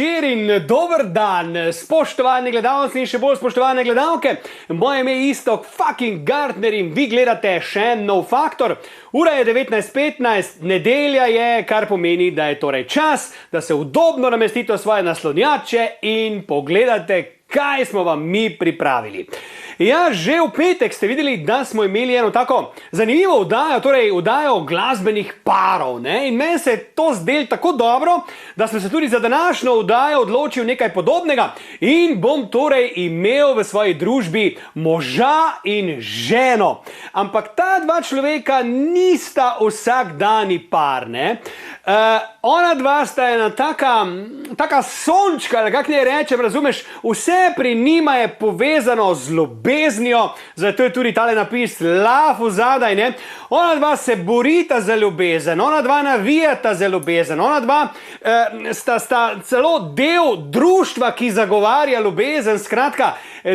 večer in dober dan, spoštovani gledalci in še bolj spoštovane gledalke. Moje ime je Iztok fucking Gardner in vi gledate še nov Faktor. Ura je 19:15, nedelja je, kar pomeni, da je torej čas, da se udobno namestite v svoje naslonjače in pogledate, kaj smo vam mi pripravili. Ja, že v petek ste videli, da smo imeli eno tako zanimivo vdajo, torej vdajo glasbenih parov, ne? In meni se je to zdelo tako dobro, da sem se tudi za današnjo vdajo odločil nekaj podobnega in bom torej imel v svoji družbi moža in ženo. Ampak ta dva človeka nista vsakdani par, ne? Ona dva sta ena taka sončka, ali kak ne rečem, razumeš, vse pri njima je povezano z ljubeznijo, zato je tudi tale napis love vzadaj, ne. Ona dva se borita za ljubezen, ona dva navijata za ljubezen, ona dva sta celo del društva, ki zagovarja ljubezen, skratka,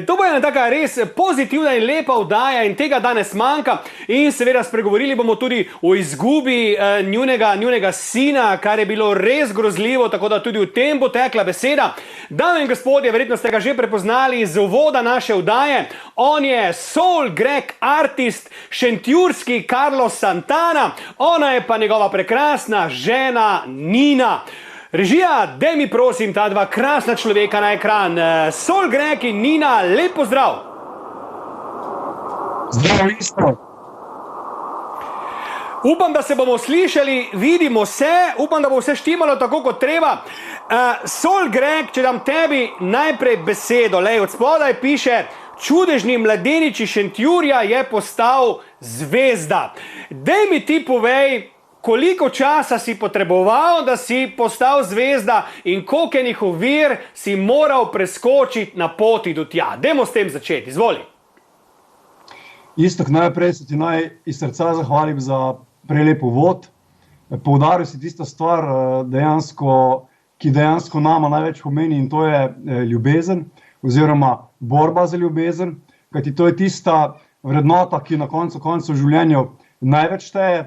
to bo ena taka res pozitivna in lepa vdaja in tega danes manjka in seveda spregovorili bomo tudi o izgubi njunega sina, kar je bilo res grozljivo, tako da tudi v tem bo tekla beseda. Dame in gospodje, verjetno ste ga že prepoznali iz uvoda naše vdaje. On je soul Greg artist, šentjurski Carlos Santana, ona je pa njegova prekrasna žena Nina. Režija, daj mi prosim ta dva krasna človeka na ekran. Soul Greg in Nina, lep pozdrav. Zdravo, Iztok. Upam, da se bomo slišali, vidimo se, upam, da bo vse štimalo tako, kot treba. Soul Greg, če dam tebi najprej besedo, lej, od spodaj piše, čudežni mladenič iz Šentjurja je postal zvezda. Daj mi ti povej, koliko časa si potreboval, da si postal zvezda in koliko enih ovir si moral preskočiti na poti do tja. Dajmo s tem začeti, izvoli. Iztok, najprej se ti naj iz srca zahvalim za prelep uvod. Poudaril si tisto stvar, ki dejansko nama največ pomeni, in to je ljubezen oziroma borba za ljubezen, kajti to je tista vrednota, ki na koncu v življenju največ šteje.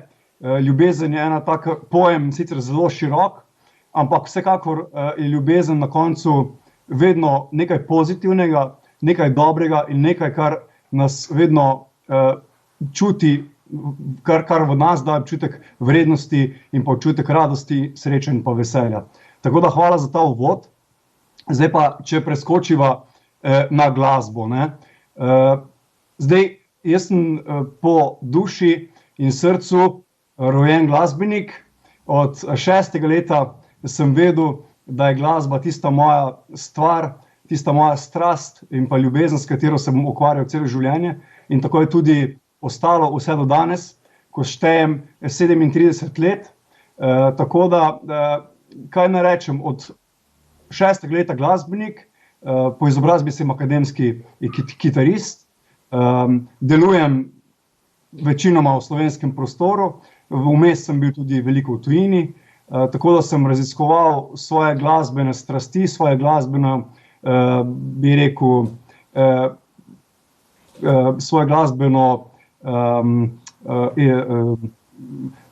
Ljubezen je ena tak pojem, sicer zelo širok, ampak vsekakor je ljubezen na koncu vedno nekaj pozitivnega, nekaj dobrega in nekaj, kar nas vedno čuti, kar v nas daje občutek vrednosti in pa občutek radosti, sreče in pa veselja. Tako da hvala za ta uvod. Zdaj pa, če preskočiva na glasbo, ne. Zdaj, jaz sem po duši in srcu rojen glasbenik. Od 6. leta sem vedel, da je glasba tista moja stvar, tista moja strast in pa ljubezen, s katero se bom ukvarjal celo življenje. In tako je tudi ostalo vse do danes, ko štejem 37 let. Tako da, kaj naj rečem, od 6. leta glasbenik, po izobrazbi sem akademski kitarist, delujem večinoma v slovenskem prostoru, vmes sem bil tudi veliko v tujini, tako da sem raziskoval svoje glasbene strasti, svoje glasbeno, bi rekel, svoje glasbeno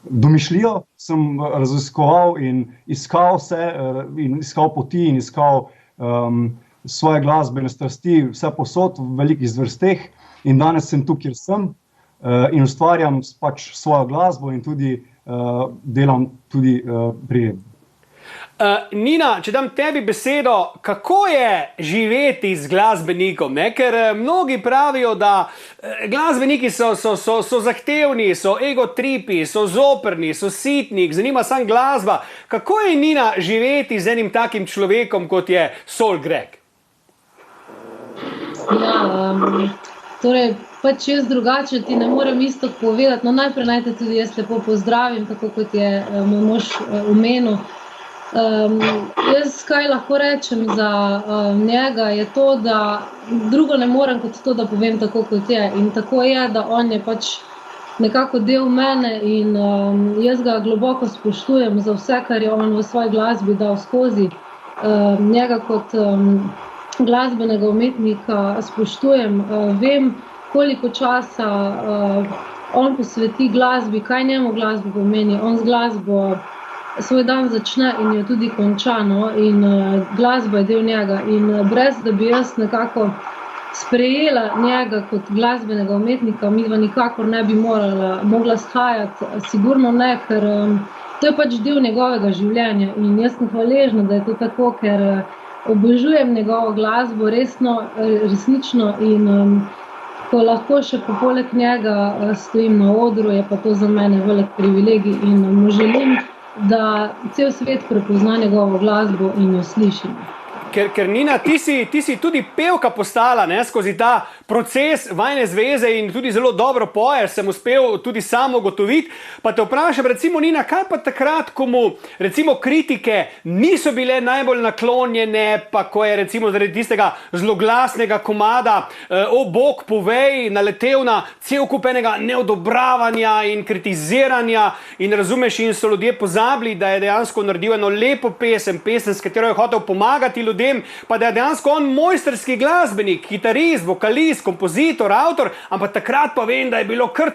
domišljijo sem raziskoval in iskal poti in iskal svoje glasbene strasti vse posod v velikih zvrsteh in danes sem tu, kjer sem in ustvarjam pač svojo glasbo in tudi delam tudi pri Nina, če dam tebi besedo, kako je živeti z glasbenikom, ne? Ker mnogi pravijo, da glasbeniki so zahtevni, so egotripi, so zoprni, so sitni, zanima sam glasba. Kako je, Nina, živeti z enim takim človekom, kot je Soul Greg? Ja, torej, pač jaz drugače ti ne morem isto povedati, no najprej naj te tudi jaz lepo pozdravim, tako kot je moj mož omenil. Jaz kaj lahko rečem za njega je to, da drugo ne morem kot to, da povem tako, kot je. In tako je, da on je pač nekako del mene in jaz ga globoko spoštujem za vse, kar je on v svoji glasbi dal skozi. Njega kot glasbenega umetnika spoštujem, vem, koliko časa on posveti glasbi, kaj njemu glasba pomeni. On z glasbo svoj dan začne in jo tudi konča, no, in glasba je del njega in brez, da bi jaz nekako sprejela njega kot glasbenega umetnika, midva nikakor ne bi mogla shajati, sigurno ne, ker to je pač del njegovega življenja in jaz sem hvaležna, da je to tako, ker obožujem njegovo glasbo resnično in ko lahko še poleg njega stojim na odru, je pa to za mene velik privilegij in mu želim, da cel svet prepozna njegovo glasbo in jo sliši. Ker Nina, ti si tudi pevka postala, ne, skozi ta proces vajne zveze in tudi zelo dobro poješ, sem uspel tudi sam ugotoviti. Pa te vprašam, recimo Nina, kaj pa takrat, ko mu recimo kritike niso bile najbolj naklonjene, pa ko je recimo zaradi tistega zloglasnega komada O Bog povej naletel na cel kup enega neodobravanja in kritiziranja in razumeš, in so ljudje pozabili, da je dejansko naredil eno lepo pesem, s katero je hotel pomagati ljudem, pa da je dejansko on mojstrski glasbenik, kitarist, vokalist, kompozitor, avtor, ampak takrat pa vem, da je bilo kar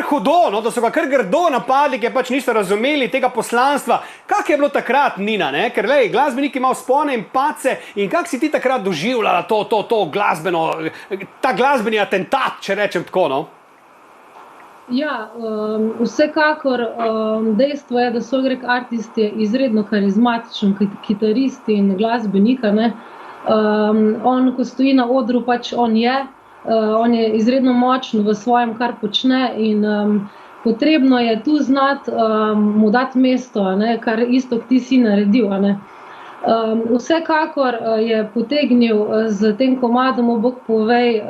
hudo, no, da so ga kar grdo napadli, ker pač niso razumeli tega poslanstva. Kak je bilo takrat, Nina, ne? Ker lej, glasbenik ima vzpone in padce in kak si ti takrat doživljala to glasbeno, ta glasbeni atentat, če rečem tako, no? Ja, vsekakor dejstvo je, da Solgreg Artist je izredno karizmatičen kitarist in glasbenika, ne. On, ko stoji na odru, pač on je izredno močen v svojem, kar počne in potrebno je tu znati mu dati mesto, ne, kar isto ti si naredil, ne. Vsekakor je potegnil z tem komadom O Bog povej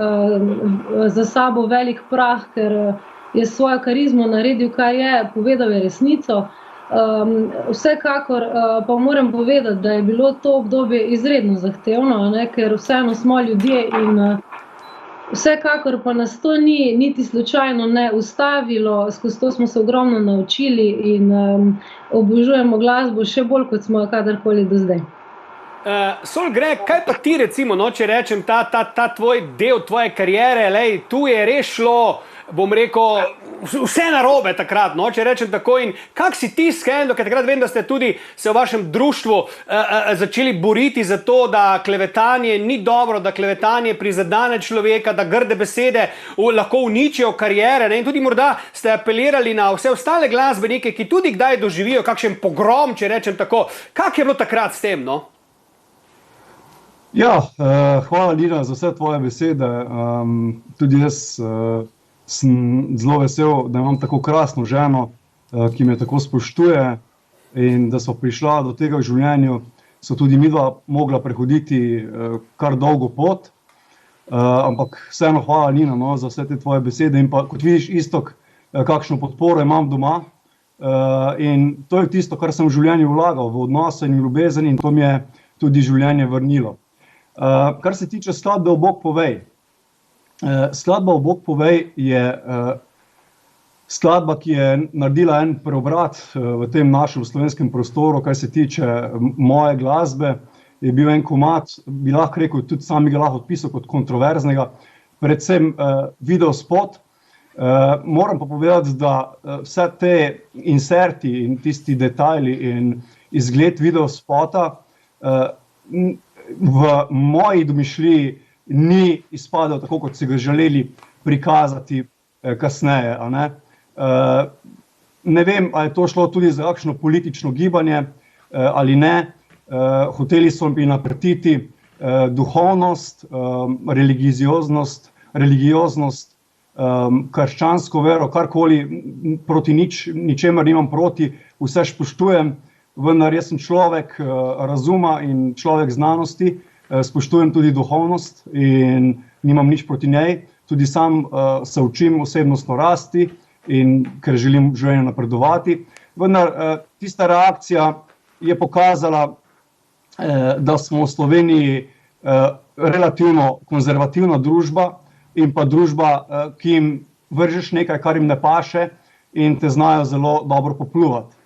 za sabo velik prah, ker je svojo karizmo naredil, kaj je, povedal je resnico. Vsekakor pa moram povedati, da je bilo to obdobje izredno zahtevno, ne, ker vseeno smo ljudje in vsekakor pa nas to ni niti slučajno ne ustavilo, skozi to smo se ogromno naučili in obožujemo glasbo še bolj, kot smo jo kadarkoli do zdaj. Solgreg, kaj pa ti recimo, no, če rečem, ta tvoj del tvoje kariere, lej, tu je res šlo, bom rekel, vse narobe takrat, no, če rečem tako, in kak si ti skendo, ker takrat vem, da ste tudi se v vašem društvu začeli boriti za to, da klevetanje ni dobro, da klevetanje prizadene človeka, da grde besede lahko uničijo kariere, ne, in tudi morda ste apelirali na vse ostale glasbenike, ki tudi kdaj doživijo kakšen pogrom, če rečem tako. Kak je bilo takrat s tem, no? Ja, hvala Nina za vse tvoje besede. Tudi jaz sem zelo vesel, da imam tako krasno ženo, ki me tako spoštuje in da so prišla do tega v življenju, so tudi midva mogla prehoditi kar dolgo pot. Ampak vseeno hvala Nina, no, za vse te tvoje besede in pa kot vidiš, Iztok, kakšno podporo imam doma in to je tisto, kar sem v življenju vlagal, v odnose in ljubezen in to mi je tudi življenje vrnilo. Kar se tiče skladbe O Bog povej. Skladba O Bog povej je skladba, ki je naredila en preobrat v tem našem slovenskem prostoru, kar se tiče moje glasbe. Je bil en komad, bi lahko rekel, tudi sam bi ga lahko odpisal kot kontroverznega, predvsem videospot. Moram pa povedati, da vse te inserti in tisti detajli in izgled videospota v moji domišljiji ni izpadel tako, kot si ga želeli prikazati kasneje. Ne vem, ali je to šlo tudi za kakšno politično gibanje ali ne. Hoteli so mi napretiti duhovnost, religioznost, krščansko vero, karkoli, proti ničemer nimam proti, vse spoštujem. Vendar jaz sem človek razuma in človek znanosti, spoštujem tudi duhovnost in nimam nič proti njej. Tudi sam se učim osebnostno rasti in ker želim v življenju napredovati. Vendar tista reakcija je pokazala, da smo v Sloveniji relativno konzervativna družba in pa družba, ki jim vržeš nekaj, kar jim ne paše in te znajo zelo dobro popljuvati.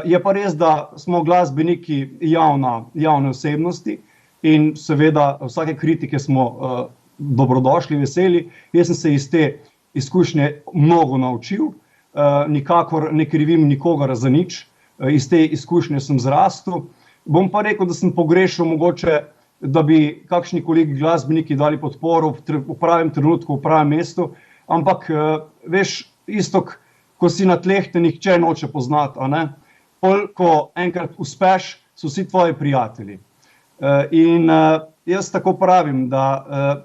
Je pa res, da smo glasbeniki javne osebnosti in seveda vsake kritike smo dobrodošli, veseli. Jaz sem se iz te izkušnje mnogo naučil, nikakor ne krivim nikogar za nič. iz te izkušnje sem zrastel. Bom pa rekel, da sem pogrešal mogoče, da bi kakšni kolegi glasbeniki dali podporo v pravem trenutku, v pravem mestu, ampak veš, Iztok, ko si na tleh, te nihče noče poznati, a ne? Pol, ko enkrat uspeš, so vsi tvoji prijatelji. In jaz tako pravim, da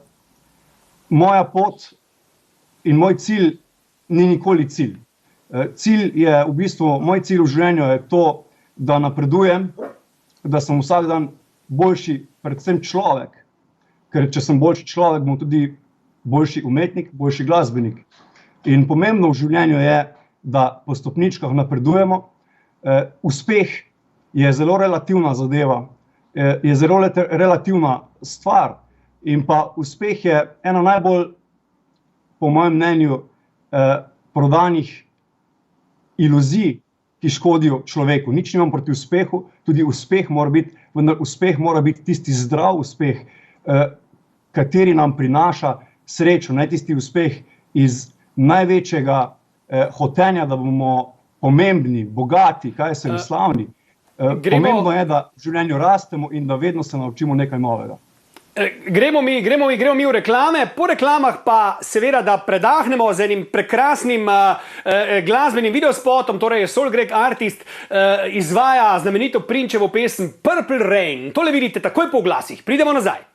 moja pot in moj cilj ni nikoli cilj. Cilj je v bistvu, moj cilj v življenju je to, da napredujem, da sem vsak dan boljši, predvsem človek, ker če sem boljši človek, bom tudi boljši umetnik, boljši glasbenik. In pomembno v življenju je, da po stopničkah napredujemo. Uspeh je zelo relativna zadeva, je zelo relativna stvar in pa uspeh je ena najbolj, po mojem mnenju, prodanih iluzij, ki škodijo človeku. Nič nimam proti uspehu, tudi uspeh mora biti, vendar uspeh mora biti tisti zdrav uspeh, kateri nam prinaša srečo, ne tisti uspeh iz največjega hotenja, da bomo pomembni, bogati, kaj se slavni. Pomembno je, da v življenju rastemo in da vedno se naučimo nekaj novega. Gremo mi v reklame, po reklamah pa seveda, da predahnemo z enim prekrasnim glasbenim videospotom, torej Soul Greg Artist izvaja znamenito Prinčevo pesem Purple Rain. Tole vidite takoj po glasih. Pridemo nazaj.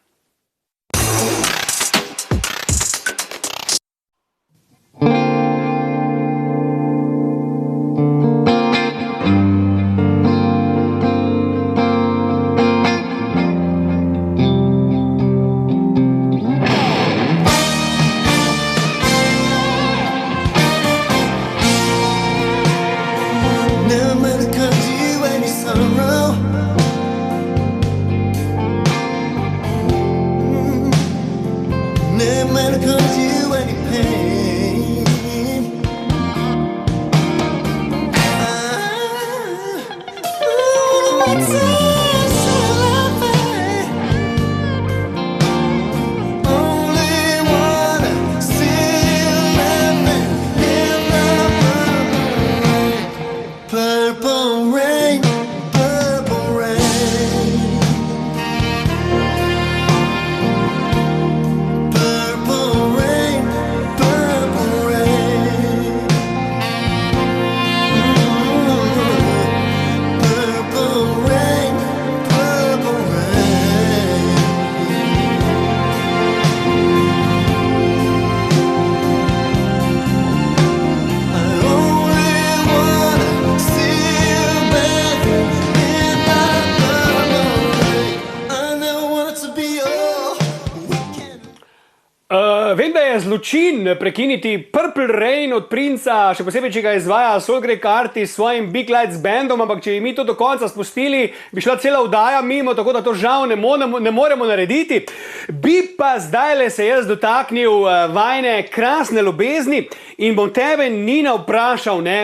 Vem, da je zločin prekiniti Purple Rain od Princa, še posebej, če ga izvaja Soul Greg Artist s svojim Big Lights bandom, ampak če bi mi to do konca spustili, bi šla cela oddaja mimo, tako da to žal ne moremo narediti. Bi pa zdajle se jaz dotaknil vajne krasne ljubezni in bom tebe, Nina, vprašal, ne,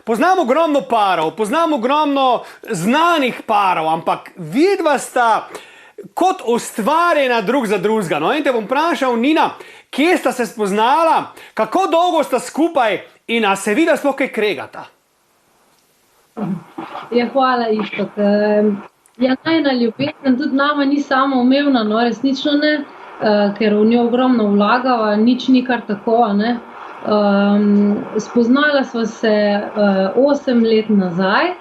poznam ogromno parov, poznam ogromno znanih parov, ampak vidva sta kot ustvarjena drug za drugega. No, in te bom vprašal, Nina, kje sta se spoznala, kako dolgo sta skupaj in a se vidi sploh kaj kregata? Ja, hvala, Iztok. Ja, najna ljubezen tudi nama ni samoumevna, no, resnično ne, ker v njo ogromno vlagava, nič ni kar tako, ne. Spoznala sva se 8 let nazaj.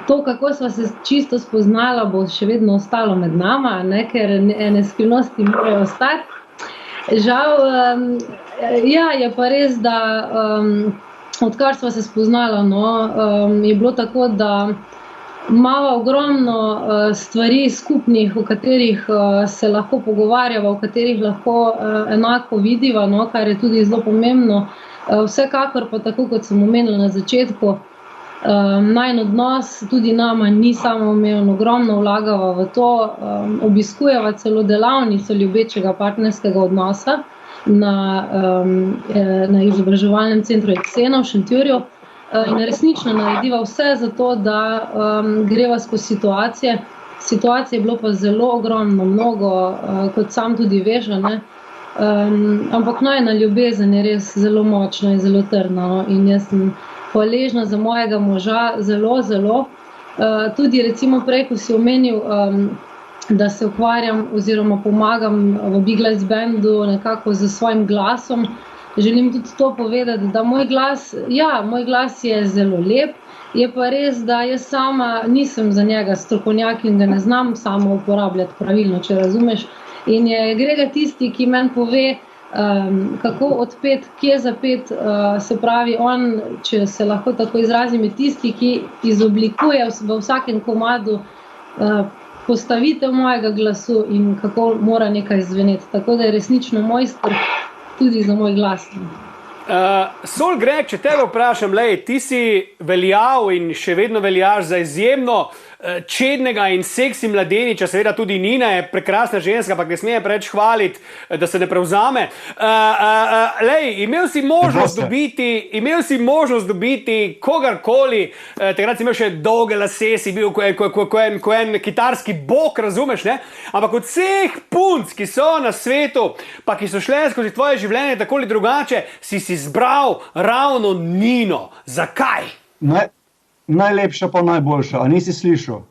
To, kako sva se čisto spoznala, bo še vedno ostalo med nama, ne, ker ene skrivnosti morajo ostati. Žal, ja, je pa res, da odkar sva se spoznala, no, je bilo tako, da imava ogromno stvari skupnih, o katerih se lahko pogovarjava, o katerih lahko enako vidiva, no, kar je tudi zelo pomembno. Vsekakor pa tako, kot sem omenila na začetku, najin odnos tudi nama ni samoumevno, ogromno vlagava v to, obiskujeva celo delavnico ljubečega partnerskega odnosa na izobraževalnem centru Eksena v Šentjurju in resnično narediva vse za to, da greva skozi situacije. Situacije je bilo pa zelo ogromno, mnogo, kot sam tudi veš, ne. Ampak najina ljubezen je res zelo močna in zelo trdna, no, in jaz sem hvaležna za mojega moža, zelo, zelo. Tudi recimo prej, ko si omenil, da se ukvarjam oziroma pomagam v Big Lights Bandu nekako z svojim glasom, želim tudi to povedati, da moj glas je zelo lep, je pa res, da jaz sama nisem za njega strokovnjak in ga ne znam sama uporabljati pravilno, če razumeš. In je Grega tisti, ki meni pove, kako odpet, kje zapet, se pravi on, če se lahko tako izrazim, je tisti, ki izoblikuje v vsakem komadu postavitev mojega glasu in kako mora nekaj zveneti. Tako da je resnično mojster tudi za moj glas. Sol Greg, če tebe vprašam, ti si veljal in še vedno veljaš za izjemno čednega in seksi mladeniča, seveda tudi Nina je prekrasna ženska, ampak ne sme je preveč hvaliti, da se ne prevzame. Imel si možnost dobiti kogarkoli, takrat si imel še dolge lase, si bil ko en kitarski bog, razumeš, ne? Ampak od vseh punc, ki so na svetu, pa ki so šle skozi tvoje življenje tako ali drugače, si zbral ravno Nino. Zakaj? Najlepša pa najboljša, a nisi slišal?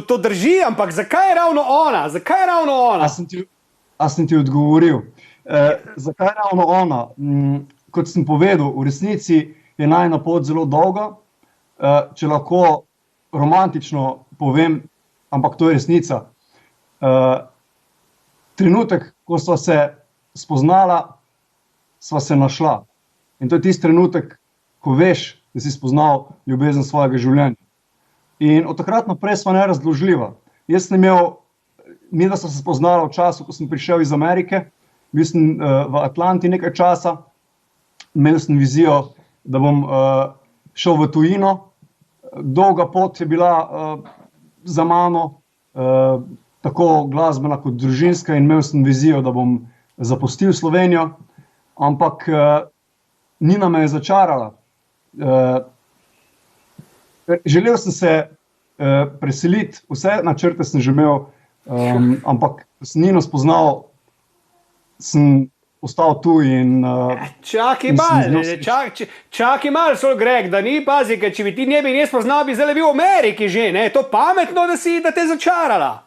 To drži, ampak zakaj je ravno ona? Zakaj je ravno ona? A sem ti odgovoril. Zakaj je ravno ona? Kot sem povedal, v resnici je najina pot zelo dolga, če lahko romantično povem, ampak to je resnica. Trenutek, ko sva se spoznala, sva se našla. In to je tisti trenutek, ko veš, da si spoznal ljubezen svojega življenja. In od takrat naprej sva nerazložljiva. Jaz sem imel, midva sva se spoznala v času, ko sem prišel iz Amerike, bil sem v Atlanti nekaj časa, imel sem vizijo, da bom šel v tujino. Dolga pot je bila za mano, tako glasbena kot družinska, in imel sem vizijo, da bom zapustil Slovenijo, ampak Nina me je začarala. Želel sem se preseliti, vse načrte sem že imel, ampak ko sem Nino spoznal, sem ostal tu in čakaj malo, Sol Greg, da ni, pazi, ker če bi ti ne bi spoznal, bi zdaj bil v Ameriki že, ne? Je to pametno, da te začarala?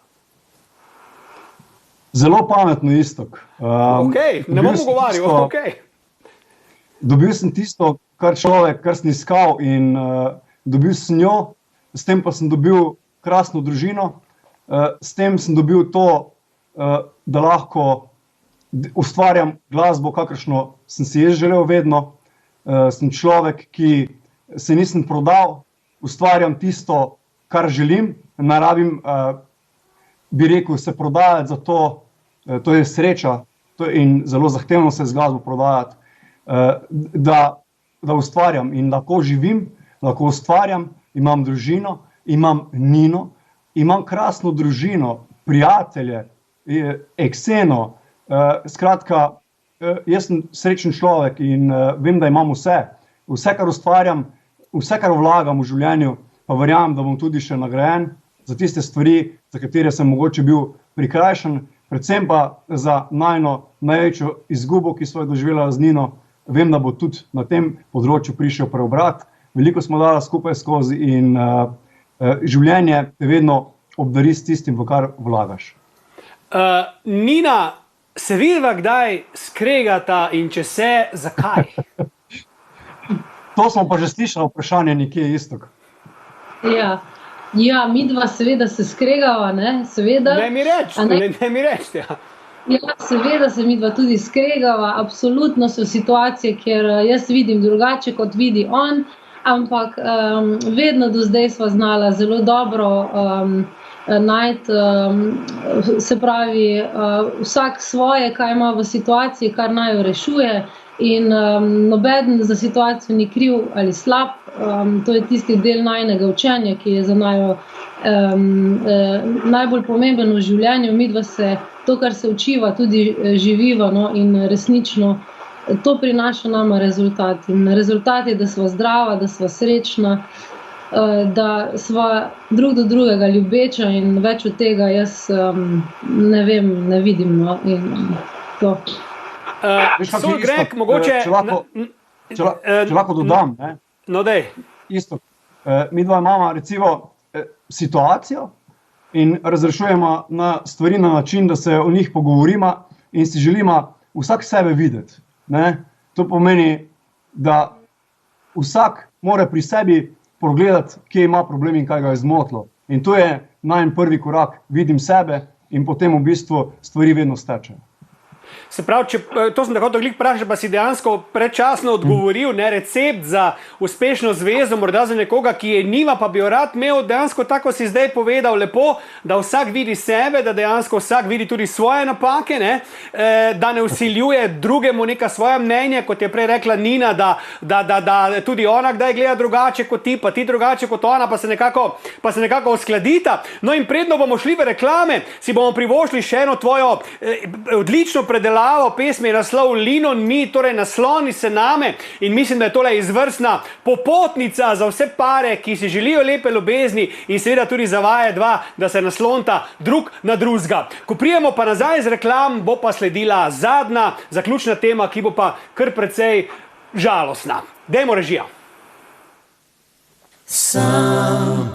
Zelo pametno, Iztok. Ne bom govoril, Dobil sem tisto, kar sem iskal, in dobil sem njo, s tem pa sem dobil krasno družino, s tem sem dobil to, da lahko ustvarjam glasbo, kakršno sem si jaz želel vedno. Sem človek, ki se nisem prodal, ustvarjam tisto, kar želim, ne rabim, bi rekel, se prodajati za to, to je sreča in zelo zahtevno se z glasbo prodajati, da ustvarjam in lahko živim, lahko ustvarjam, imam družino, imam Nino, imam krasno družino, prijatelje, ekseno, skratka, jaz sem srečen človek in vem, da imam vse, kar ustvarjam, vse, kar vlagam v življenju, pa verjamem, da bom tudi še nagrajen za tiste stvari, za katere sem mogoče bil prikrajšan, predvsem pa za najino največjo izgubo, ki sva jo doživela z Nino. Vem, da bo tudi na tem področju prišel preobrat. Veliko smo dala skupaj skozi in življenje te vedno obdari s tistim, v kar vlagaš. Nina, se vidiva kdaj skregata in če se, zakaj? To smo pa že slišali vprašanje nekje, Iztok. Ja, midva seveda se skregava, ne, seveda. Ne mi reči, ja. Ja, seveda se midva tudi skregava, absolutno so situacije, kjer jaz vidim drugače, kot vidi on, ampak vedno do zdaj sva znala zelo dobro najti, se pravi, vsak svoje, kaj ima v situaciji, kar naj jo rešuje, in nobeden za situacijo ni kriv ali slab. To je tisti del najinega učenja, ki je za najo najbolj pomemben v življenju. Midva se to, kar se učiva, tudi živiva, no, in resnično to prinaša nama rezultat. In rezultat je, da sva zdrava, da sva srečna, da sva drug do drugega ljubeča, in več od tega jaz ne vem, ne vidim, no, in to. Sol Greg, mogoče... če lahko dodam, ne? No, dej. Isto, mi dva imamo recimo situacijo in razrešujemo na stvari na način, da se o njih pogovorimo in si želimo vsak sebe videti. Ne? To pomeni, da vsak mora pri sebi pogledati, kje ima problem in kaj ga je zmotilo. In to je najmanj prvi korak, vidim sebe in potem v bistvu stvari vedno stečejo. Se pravi, to sem tako glik vprašal, pa si dejansko predčasno odgovoril, ne, recept za uspešno zvezo, morda za nekoga, ki je nima, pa bi jo rad imel, dejansko tako si zdaj povedal lepo, da vsak vidi sebe, da dejansko vsak vidi tudi svoje napake, ne, da ne vsiljuje drugemu neka svoja mnenja, kot je prej rekla Nina, da tudi ona kdaj gleda drugače kot ti, pa ti drugače kot ona, pa se nekako uskladita. No in predno bomo šli v reklame, si bomo privošli še eno tvojo odlično predelavo pesmi, naslov Lean on me, torej nasloni se name, in mislim, da je tole izvrstna popotnica za vse pare, ki si želijo lepe ljubezni in seveda tudi za vaje dva, da se naslonta drug na drugega. Ko prijemo pa nazaj z reklam, bo pa sledila zadnja, zaključna tema, ki bo pa kar precej žalostna. Dajmo režija. Sometimes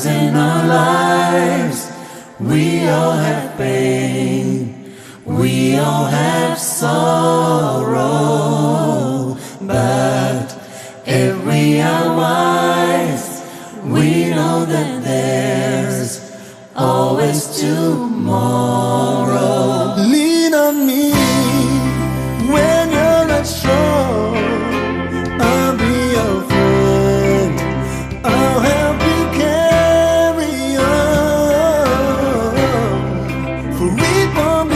in our lives we all have pain. We all have sorrow, but if we are wise, we know that there's always tomorrow. Lean on me when you're not strong. I'll be your friend. I'll help you carry on. For we won't be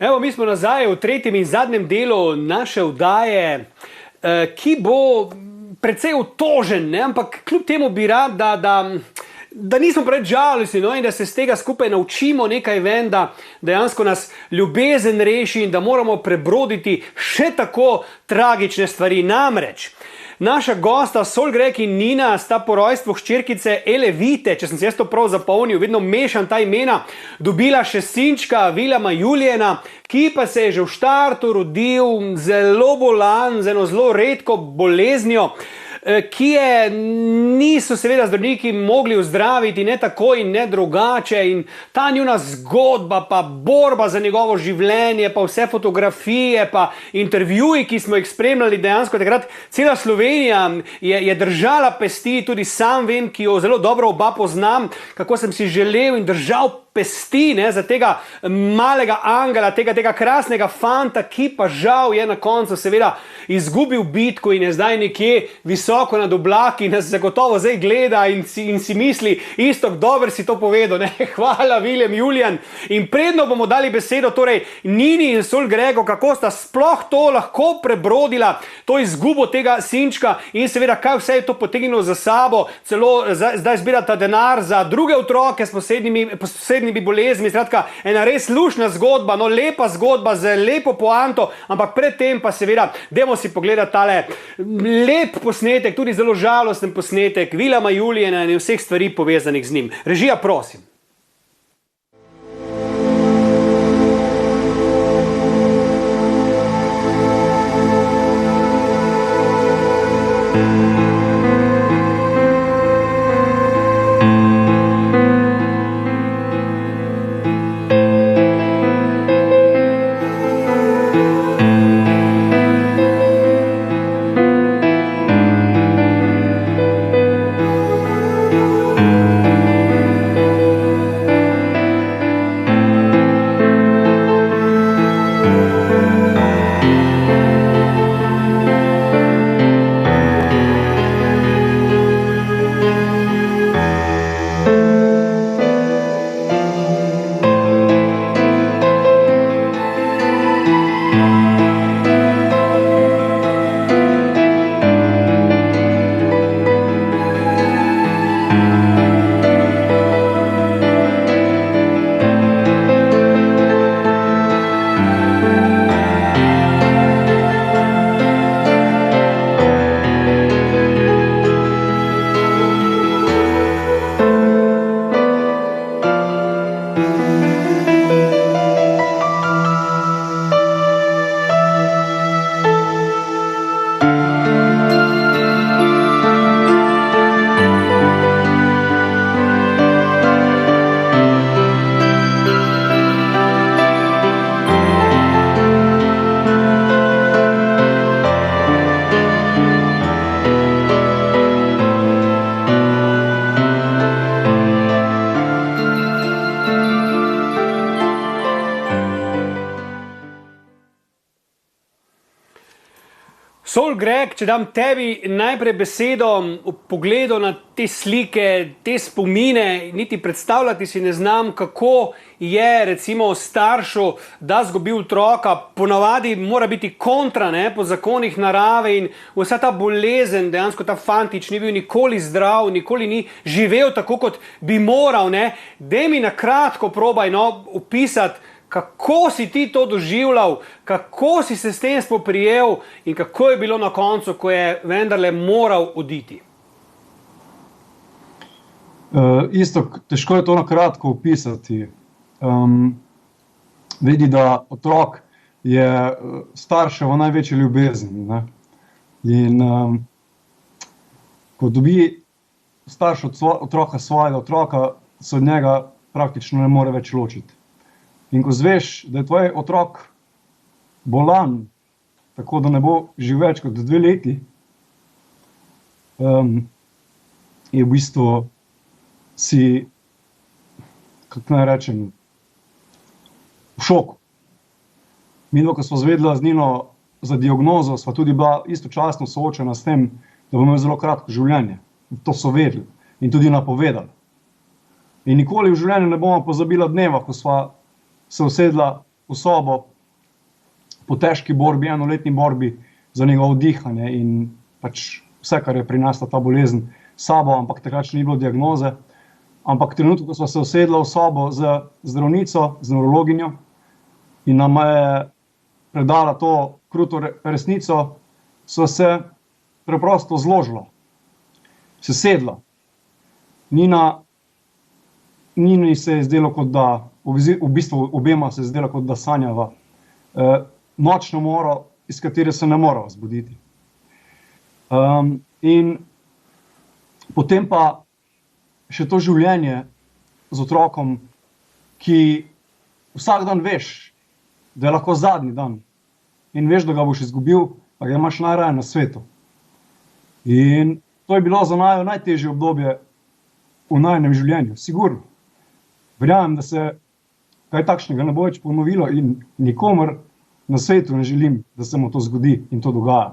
Evo, mi smo nazaj v tretjem in zadnjem delu naše vdaje, ki bo precej utožen, ne? Ampak kljub temu bi rad, da nismo preveč žalostni, no? In da se z tega skupaj naučimo nekaj ven, da dejansko nas ljubezen reši in da moramo prebroditi še tako tragične stvari. Namreč, naša gosta Solgreg in Nina sta po rojstvu hčerkice Elevite, če sem se jaz to prav zapomnil, vedno mešam ta imena, dobila še sinčka Viljama Julijana, ki pa se je že v štartu rodil zelo bolan, z eno zelo redko boleznijo, ki je niso seveda zdravniki mogli ozdraviti ne tako in ne drugače, in ta njuna zgodba, pa borba za njegovo življenje, pa vse fotografije, pa intervjuji, ki smo jih spremljali, dejansko takrat cela Slovenija je držala pesti, tudi sam vem, ki jo zelo dobro oba poznam, kako sem si želel in držal pesti, ne, za tega malega angela, tega krasnega fanta, ki pa žal je na koncu seveda izgubil bitko in je zdaj nekje visoko nad oblaki in nas zagotovo zdaj gleda in si misli, Iztok, dober si to povedal, ne, hvala Viljem Julijan. In predno bomo dali besedo torej Nini in Solgregu, kako sta sploh to lahko prebrodila, to izgubo tega sinčka in seveda kaj vse je to potegnilo za sabo, celo zdaj zbirata denar za druge otroke s posebnimi posebnimi boleznimi, skratka, ena res lušna zgodba, no, lepa zgodba z lepo poanto, ampak predtem pa seveda, dajmo si pogledati tale lep posnetek, tudi zelo žalosten posnetek Willema Julijana in vseh stvari povezanih z njim. Režija, prosim. Sol Greg, če dam tebi najprej besedo v pogledu na te slike, te spomine, niti predstavljati si ne znam, kako je recimo staršu, da zgubi otroka, ponavadi mora biti kontra, ne, po zakonih narave in vsa ta bolezen, dejansko ta fantič ni bil nikoli zdrav, nikoli ni živel tako, kot bi moral, ne. Daj mi na kratko probaj, no, opisati, kako si ti to doživljal, kako si se s tem spoprijel in kako je bilo na koncu, ko je vendarle moral oditi? Isto, težko je to na kratko opisati. Vidi, da otrok je starševo največja ljubezen. Ne? In ko dobi starš od otroka svojega otroka, se od njega praktično ne more več ločiti. In ko zveš, da je tvoj otrok bolan, tako da ne bo živel več kot 2 leti, je v bistvu si, kako naj rečem, v šoku. Midva, ko smo zvedela z Nino za diagnozo, sva tudi bila istočasno soočena s tem, da bomo imeli zelo kratko življenje. To so vedeli in tudi napovedali. In nikoli v življenju ne bomo pozabila dneva, ko sva se usedla v sobo po težki borbi, 1-letni borbi za njegovo dihanje in pač vse, kar je prinesla ta bolezen sabo, ampak takrat še ni bilo diagnoze. Ampak trenutku, ko sva se usedla v sobo z zdravnico, z neurologinjo in nam je predala to kruto resnico, sva se preprosto zložila, se sedla. Nini se je zdelo, kot da, v bistvu obema se je zdelo, kot da sanjava nočno moro, iz katere se ne mora zbuditi. In potem pa še to življenje z otrokom, ki vsak dan veš, da je lahko zadnji dan in veš, da ga boš izgubil, pa ga imaš najraje na svetu. In to je bilo za naju najtežje obdobje v najinem življenju, sigurno. Verjamem, da se kaj takšnega ne bo več ponovilo in nikomur na svetu ne želim, da se mu to zgodi in to dogaja.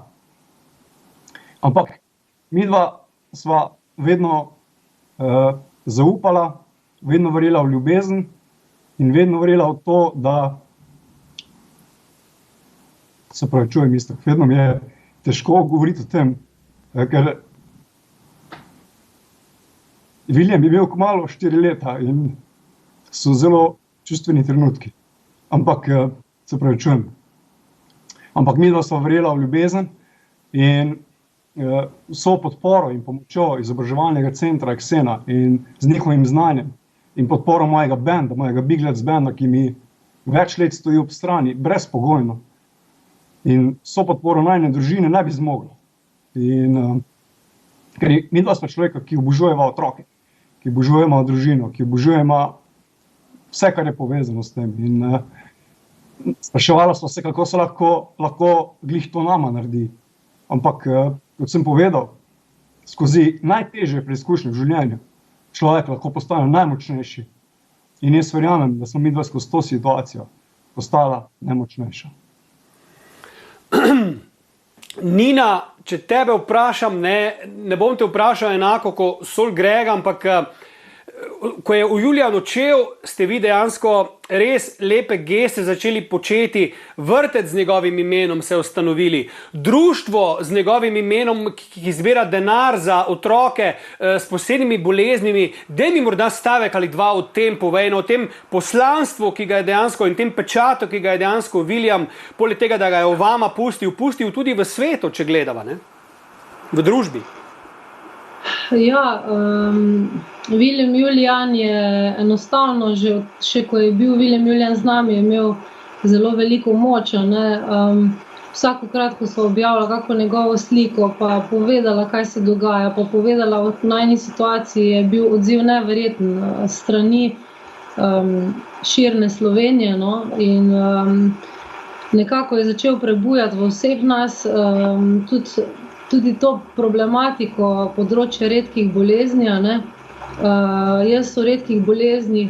Ampak midva sva vedno zaupala, vedno verjela v ljubezen in vedno verjela v to, da se pravi, čujem isto, vedno mi je težko govoriti o tem, ker William je bil kmalu 4 leta in so zelo čustveni trenutki. Ampak, se pravi, čujem. Ampak midva sva verjela v ljubezen in vso podporo in pomočjo izobraževalnega centra Eksena in z njihovim znanjem in podporo mojega benda, mojega Big Let's benda, ki mi več let stoji ob strani, brezpogojno. In vso podporo najne družine ne bi zmogla. In ker midva sva človeka, ki obožujeva otroke, ki obožujeva družino, ki obožujeva vse, kar je povezano s tem. In spraševala sva se, kako se lahko glih to nama naredi. Ampak, kot sem povedal, skozi najtežje preizkušnje v življenju človek lahko postane najmočnejši. In jaz verjamem, da smo midva skozi to situacijo postala najmočnejša. Nina, če tebe vprašam, ne bom te vprašal enako kot Sol Grega, ampak ko je v Julijan odšel, ste vi dejansko res lepe geste začeli početi, vrtec z njegovim imenom se ustanovili, društvo z njegovim imenom, ki zbira denar za otroke s posebnimi boleznimi. Daj mi morda stavek ali dva o tem povej, o tem poslanstvu, ki ga je dejansko in tem pečatu, ki ga je dejansko William, poleg tega, da ga je o vama pustil tudi v svetu, če gledava, ne? V družbi. Ja, William Julijan je enostavno, še ko je bil William Julijan z nami, je imel zelo veliko moč. Vsakokrat, ko so objavila kako njegovo sliko, pa povedala, kaj se dogaja, pa povedala o najni situaciji, je bil odziv neverjeten strani širne Slovenije, no? In nekako je začel prebujati v vseh nas, tudi to problematiko področja redkih bolezni. Jaz o redkih boleznih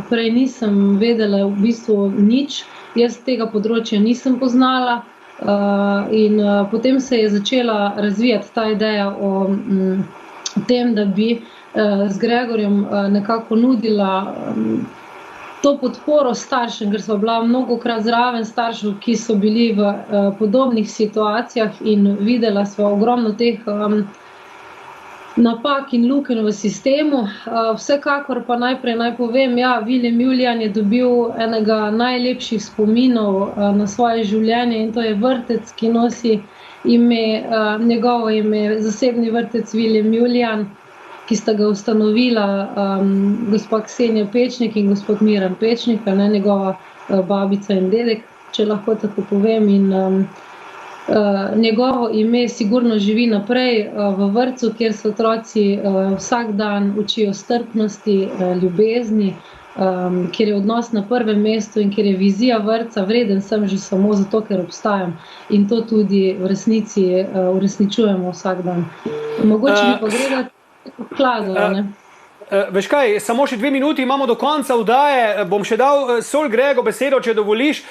prej nisem vedela v bistvu nič, jaz tega področja nisem poznala in potem se je začela razvijati ta ideja o tem, da bi z Gregorjem nekako nudila to podporo staršem, ker smo bila mnogokrat zraven staršev, ki so bili v podobnih situacijah in videla smo ogromno teh napak in lukenj v sistemu. Vsekakor pa najprej naj povem, ja, William Julijan je dobil enega najlepših spominov na svoje življenje in to je vrtec, ki nosi njegovo ime, zasebni vrtec William Julijan, ki sta ga ustanovila gospa Ksenija Pečnik in gospod Miran Pečnik, njegova babica in dedek, če lahko tako povem. In njegovo ime sigurno živi naprej v vrtcu, kjer se otroci vsak dan učijo strpnosti, ljubezni, kjer je odnos na prvem mestu in kjer je vizija vrtca vreden sem že samo zato, ker obstajam. In to tudi v resnici uresničujemo vsak dan. Mogoče bi pogledati veš kaj, samo še 2 minuti imamo do konca vdaje, bom še dal Sol Grego besedo, če dovoliš.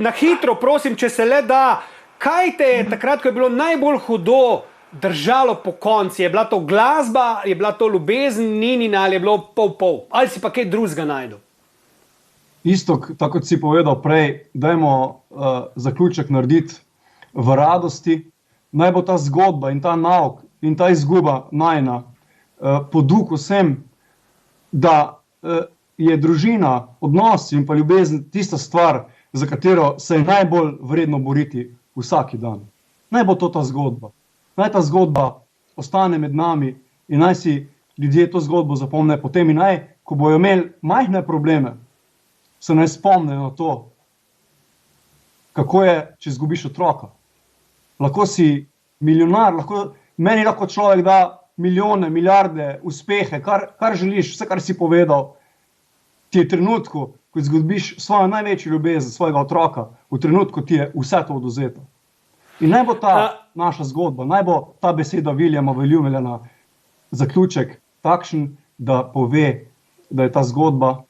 Na hitro, prosim, če se le da, kaj te je takrat, ko je bilo najbolj hudo, držalo po konci? Je bila to glasba, je bila to ljubezen Ninina ali je bilo pol? Ali si pa kaj drugega najdel? Istok, tako kot si povedal prej, dajmo zaključek narediti v radosti. Naj bo ta zgodba in ta nauk in ta izguba najna poduk vsem, da je družina, odnosi in pa ljubezen tista stvar, za katero se je najbolj vredno boriti vsaki dan. Naj bo to ta zgodba. Naj ta zgodba ostane med nami in naj si ljudje to zgodbo zapomne potem in naj, ko bojo imeli majhne probleme, se naj spomnejo na to, kako je, če izgubiš otroka. Lahko si milijonar, meni lahko človek da milijone, milijarde, uspehe, kar želiš, vse, kar si povedal, ti je trenutku, ko izgubiš svojo največjo ljubezen, svojega otroka, v trenutku ti je vse to odvzeto. In naj bo ta naša zgodba, naj bo ta beseda Williama Julijana zaključek takšen, da pove, da je ta zgodba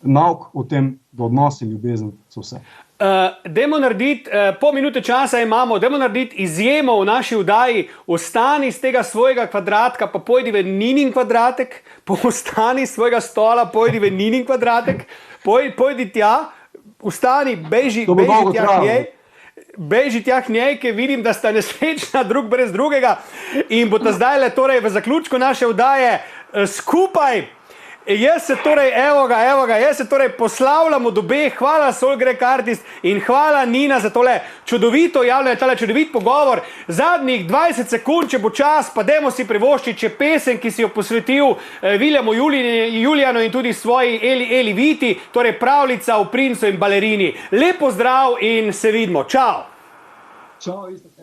nauk o tem, da odnosi in ljubezen so vse. Dajmo narediti, pol minute časa imamo, dajmo narediti izjemo v naši vdaji, ostani z tega svojega kvadratka, pa pojdi v Ninin kvadratek, ostani z svojega stola, pojdi v Ninin kvadratek, pojdi tja, ustani, beži tja k njej. Beži tja k njej, ker vidim, da sta nesrečna drug brez drugega in bo ta zdaj le torej v zaključku naše vdaje skupaj Jaz se torej, jaz se torej poslavljam od obeh, hvala Soul Greg Artist in hvala Nina za tole čudovito javljanje, tale čudovit pogovor. Zadnjih 20 sekund, če bo čas, pa dajmo si privoščiti še pesem, ki si jo posvetil Viljamu Julijanu in tudi svoji Eli Viti, torej pravljica o princu in balerini. Lep pozdrav in se vidimo. Čau! Čau, isto.